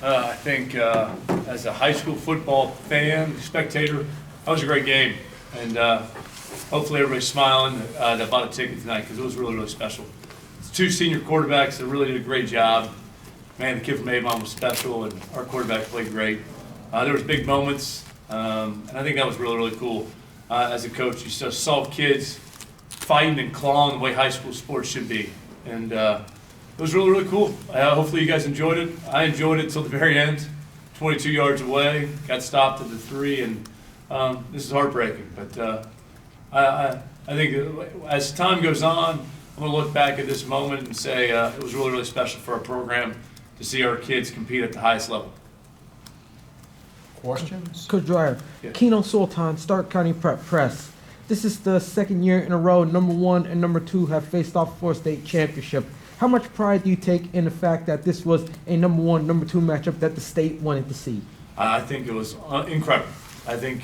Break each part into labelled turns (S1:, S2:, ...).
S1: I think as a high school football fan, spectator, that was a great game. And hopefully everybody's smiling that bought a ticket tonight because it was really, really special. It's two senior quarterbacks that really did a great job. Man, the kid from Avon was special, and our quarterback played great. There was big moments, and I think that was really, really cool. As a coach, you just saw kids fighting and clawing the way high school sports should be. And it was really, really cool. Hopefully you guys enjoyed it. I enjoyed it until the very end. 22 yards away, got stopped at the 3, and this is heartbreaking. But I think as time goes on, I'm going to look back at this moment and say it was really, really special for our program to see our kids compete at the highest level.
S2: Questions?
S3: Coach Dwyer,
S1: Yeah.
S3: Keno Sultan, Stark County Prep Press. This is the second year in a row number 1 and number 2 have faced off for a state championship. How much pride do you take in the fact that this was a number 1, number 2 matchup that the state wanted to see?
S1: I think it was incredible. I think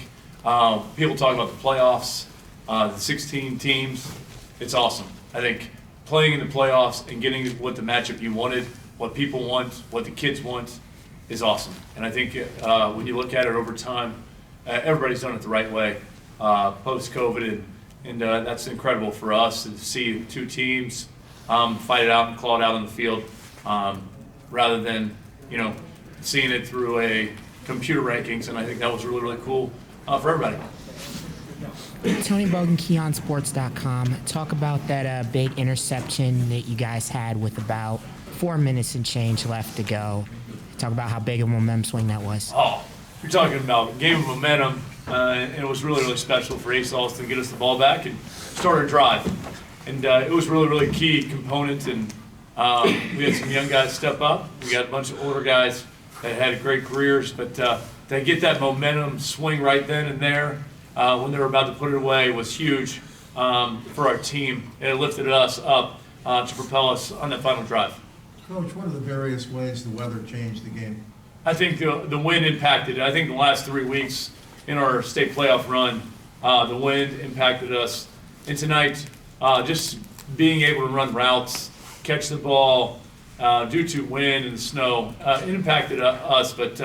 S1: people talk about the playoffs, the 16 teams. It's awesome. I think playing in the playoffs and getting what the matchup you wanted, what people want, what the kids want, is awesome. And I think when you look at it over time, everybody's done it the right way post-COVID, and that's incredible for us to see two teams fight it out and claw it out on the field rather than, seeing it through a computer rankings. And I think that was really, really cool for everybody.
S4: Tony Bogan, KeonSports.com. Talk about that big interception that you guys had with about 4 minutes and change left to go. Talk about how big a momentum swing that was.
S1: Oh, you're talking about game of momentum, and it was really, really special for ASOS to get us the ball back and start a drive. And it was really, really key component, and we had some young guys step up. We got a bunch of older guys that had great careers, but to get that momentum swing right then and there when they were about to put it away was huge for our team, and it lifted us up to propel us on that final drive.
S2: Coach, what are the various ways the weather changed the game?
S1: I think the wind impacted it. I think the last 3 weeks in our state playoff run, the wind impacted us. And tonight, just being able to run routes, catch the ball due to wind and snow, it impacted us. But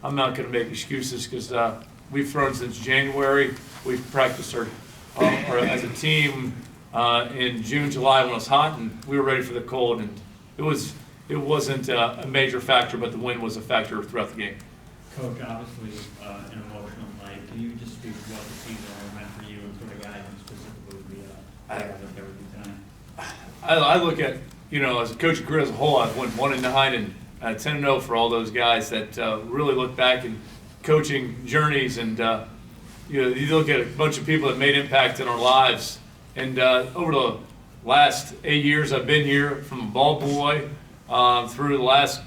S1: I'm not going to make excuses because we've thrown since January. We've practiced our as a team in June, July when it was hot, and we were ready for the cold. And it wasn't a major factor, but the wind was a factor throughout the game.
S5: Coach, obviously an emotional night. Can you just speak to what the season meant for you and for the guys and specifically the guys up there with you tonight?
S1: I look at, as a coaching career as a whole, I've went 1-9 and 10-0 for all those guys that really look back in coaching journeys. And, you look at a bunch of people that made impact in our lives. And over the last 8 years I've been here, from a ball boy through the last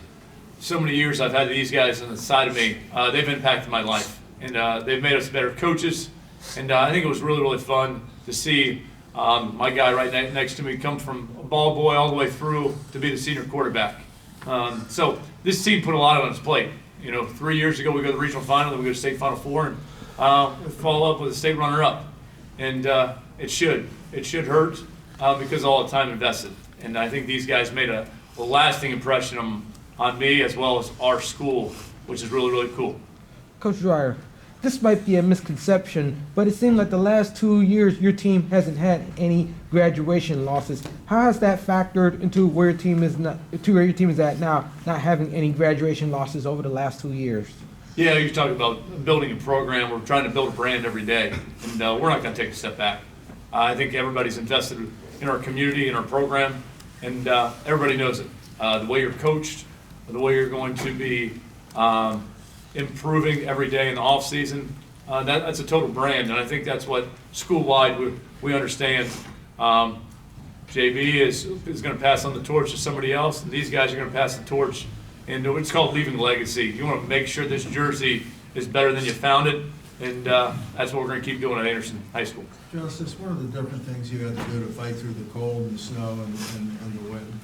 S1: so many years I've had these guys on the side of me. They've impacted my life, and they've made us better coaches. And I think it was really, really fun to see my guy right next to me come from a ball boy all the way through to be the senior quarterback. So this team put a lot on its plate. 3 years ago we go to the regional final, then we go to state final 4, and we follow up with a state runner-up. And it should hurt because of all the time invested. And I think these guys made a lasting impression on me as well as our school, which is really, really cool.
S3: Coach Dwyer, this might be a misconception, but it seems like the last 2 years your team hasn't had any graduation losses. How has that factored into where your team is at now, not having any graduation losses over the last 2 years?
S1: Yeah, you're talking about building a program. We're trying to build a brand every day, and we're not going to take a step back. I think everybody's invested in our community, in our program, and everybody knows it. The way you're coached, the way you're going to be improving every day in the off season, that's a total brand, and I think that's what school-wide we understand. JB is going to pass on the torch to somebody else, and these guys are going to pass the torch. And it's called leaving a legacy. You want to make sure this jersey is better than you found it, and that's what we're going to keep doing at Anderson High School.
S2: Justice, what are the different things you had to do to fight through the cold and the snow and the wind?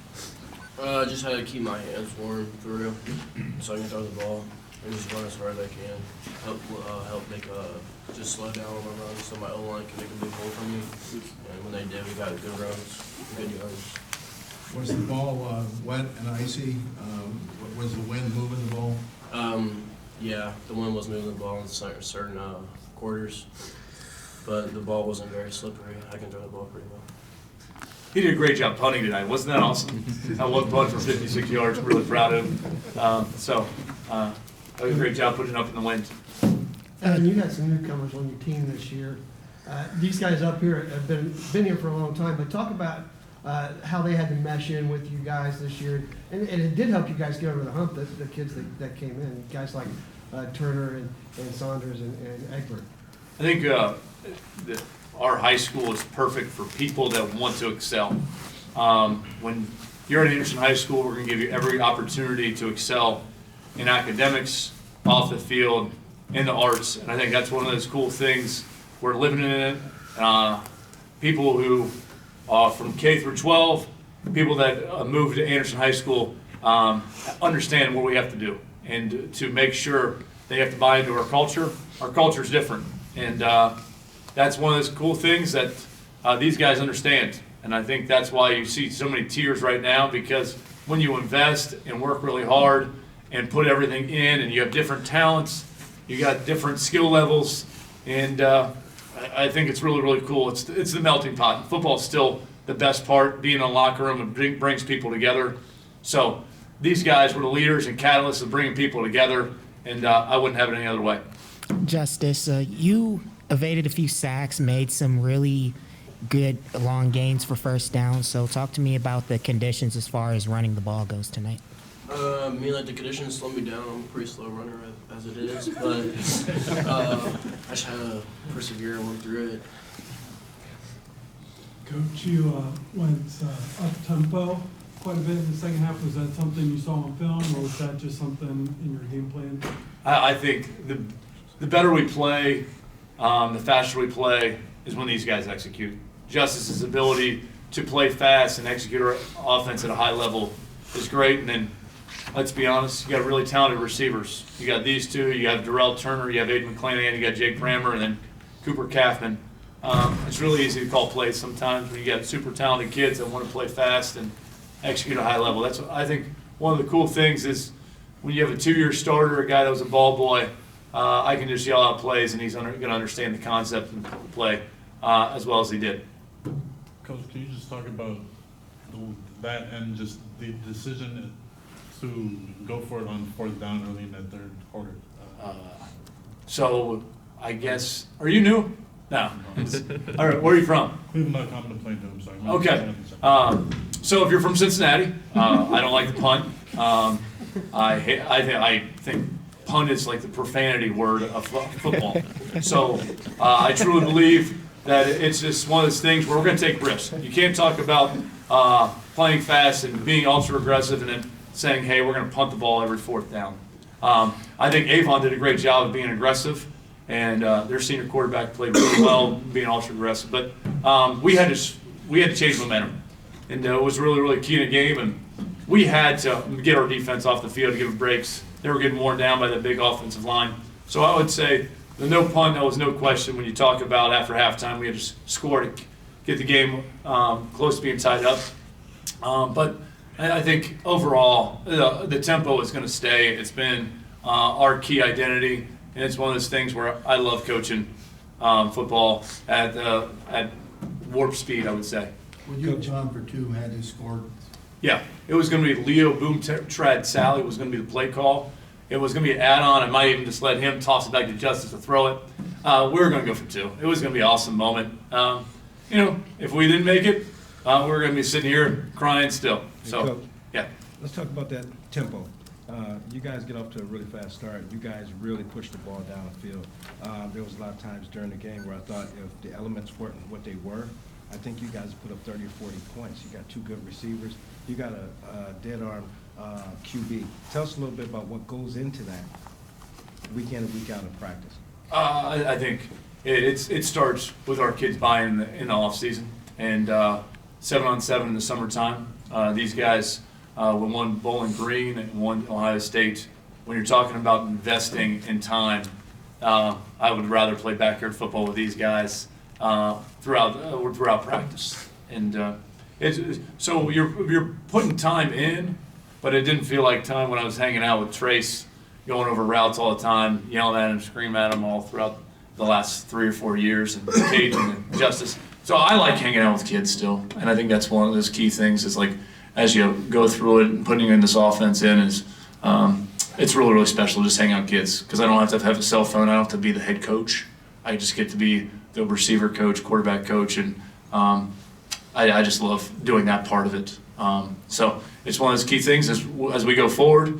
S6: Just had to keep my hands warm, for real, so I can throw the ball and just run as hard as I can. Help make just slow down on my runs so my O-line can make a big hole for me. And when they did, we got good runs, good yards.
S2: Was the ball wet and icy? Was the wind moving the ball?
S6: Yeah, the wind was moving the ball in certain quarters, but the ball wasn't very slippery. I can throw the ball pretty well.
S1: He did a great job punting tonight. Wasn't that awesome? I one punt for 56 yards. I'm really proud of him. That was a great job putting it up in the wind.
S7: And you got some newcomers on your team this year. These guys up here have been here for a long time, but talk about how they had to mesh in with you guys this year. And it did help you guys get over the hump, the kids that came in, guys like Turner and Saunders and Egbert.
S1: I think that our high school is perfect for people that want to excel. When you're at Anderson High School, we're going to give you every opportunity to excel in academics, off the field, in the arts, and I think that's one of those cool things. We're living in it. People who from K through 12, people that move to Anderson High School understand what we have to do, and to make sure they have to buy into our culture. Our culture is different, and that's one of those cool things that these guys understand. And I think that's why you see so many tears right now, because when you invest and work really hard and put everything in, and you have different talents, you got different skill levels, and I think it's really, really cool. It's the melting pot. Football's still the best part, being in a locker room and brings people together. So these guys were the leaders and catalysts of bringing people together, and I wouldn't have it any other way.
S4: Justice, you evaded a few sacks, made some really good long gains for first down. So talk to me about the conditions as far as running the ball goes tonight.
S6: The conditions slow me down. I'm a pretty slow runner as it is, but I just had to persevere and work through it.
S8: Coach, you went up tempo quite a bit in the second half. Was that something you saw on film, or was that just something in your game plan?
S1: I think the better we play, the faster we play, is when these guys execute. Justice's ability to play fast and execute our offense at a high level is great. And then, let's be honest, you got really talented receivers. You got these two, you have Darrell Turner, you have Aiden McClanahan, you got Jake Brammer, and then Cooper Kaufman. It's really easy to call plays sometimes when you got super talented kids that want to play fast and execute at a high level. That's I think one of the cool things is when you have a 2-year starter, a guy that was a ball boy, I can just yell out plays and he's going to understand the concept and play as well as he did.
S9: Coach, can you just talk about that and just the decision to go for it on fourth down early in that third quarter?
S1: So I guess, are you new? No. All right, where are you from?
S9: Cleveland, I'm playing to him, sorry.
S1: Okay. So if you're from Cincinnati, I don't like the punt. I think punt is like the profanity word of football. So I truly believe that it's just one of those things where we're going to take risks. You can't talk about playing fast and being ultra aggressive and then saying, hey, we're going to punt the ball every fourth down. I think Avon did a great job of being aggressive, and their senior quarterback played really well being ultra aggressive. But we had to change momentum, and it was really, really key in the game. And we had to get our defense off the field to give them breaks. They were getting worn down by that big offensive line. So I would say the no punt, that was no question. When you talk about after halftime, we had to score to get the game close to being tied up. But I think overall, the tempo is going to stay. It's been our key identity, and it's one of those things where I love coaching football at warp speed, I would say.
S2: Well, you and John for two had to score.
S1: Yeah, it was going to be Leo Boom Trad Sally was going to be the play call. It was going to be an add-on. I might even just let him toss it back to Justice to throw it. We were going to go for two. It was going to be an awesome moment. If we didn't make it, we were going to be sitting here crying still. So,
S10: Coach,
S1: yeah.
S10: let's talk about that tempo. You guys get off to a really fast start. You guys really pushed the ball down the field. There was a lot of times during the game where I thought if the elements weren't what they were, I think you guys put up 30 or 40 points. You got two good receivers. You got a dead arm QB. Tell us a little bit about what goes into that week in and week out in practice.
S1: I think it starts with our kids buying in the off season and 7-on-7 in the summertime. These guys, when one Bowling Green and one Ohio State, when you're talking about investing in time, I would rather play backyard football with these guys throughout practice. And so you're putting time in, but it didn't feel like time when I was hanging out with Trace, going over routes all the time, yelling at him, screaming at him all throughout the last 3 or 4 years, and Cajun and Justice. So I like hanging out with kids still, and I think that's one of those key things is like as you go through it and putting in this offense in is it's really, really special just hanging out with kids because I don't have to have a cell phone. I don't have to be the head coach. I just get to be the receiver coach, quarterback coach, and I just love doing that part of it. So it's one of those key things as we go forward.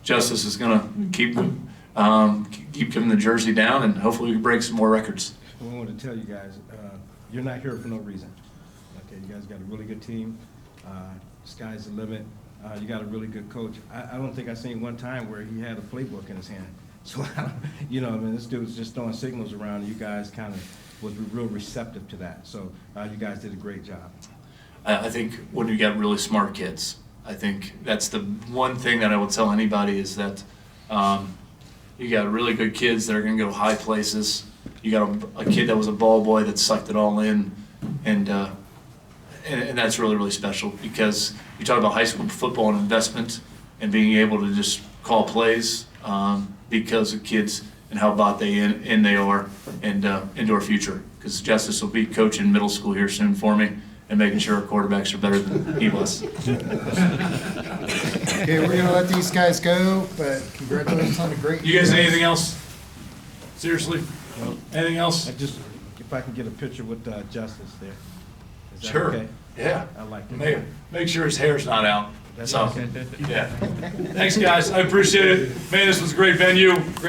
S1: Justice is going to keep giving the jersey down, and hopefully we can break some more records.
S10: I wanted to tell you guys, you're not here for no reason. Okay, you guys got a really good team. Sky's the limit. You got a really good coach. I don't think I've seen one time where he had a playbook in his hand. So, you know, I mean, this dude was just throwing signals around, and you guys kind of was real receptive to that. So you guys did a great job.
S1: I think when you get really smart kids, I think that's the one thing that I would tell anybody is that you got really good kids that are going to go high places. You got a kid that was a ball boy that sucked it all in, and that's really, really special because you talk about high school football and investment and being able to just call plays because of kids and how bought they are and into our future. Because Justice will be coaching middle school here soon for me and making sure our quarterbacks are better than he was.
S11: Okay, we're gonna let these guys go, but congratulations on a great
S1: You
S11: year.
S1: guys, anything else? Seriously?
S10: Well,
S1: Anything else?
S10: If I can get a picture with Justice there. Is that
S1: Sure.
S10: okay?
S1: Yeah.
S10: I like that.
S1: Make sure his hair's not out.
S10: That's
S1: So,
S10: okay.
S1: yeah. Thanks, guys. I appreciate it. Man, this was a great venue.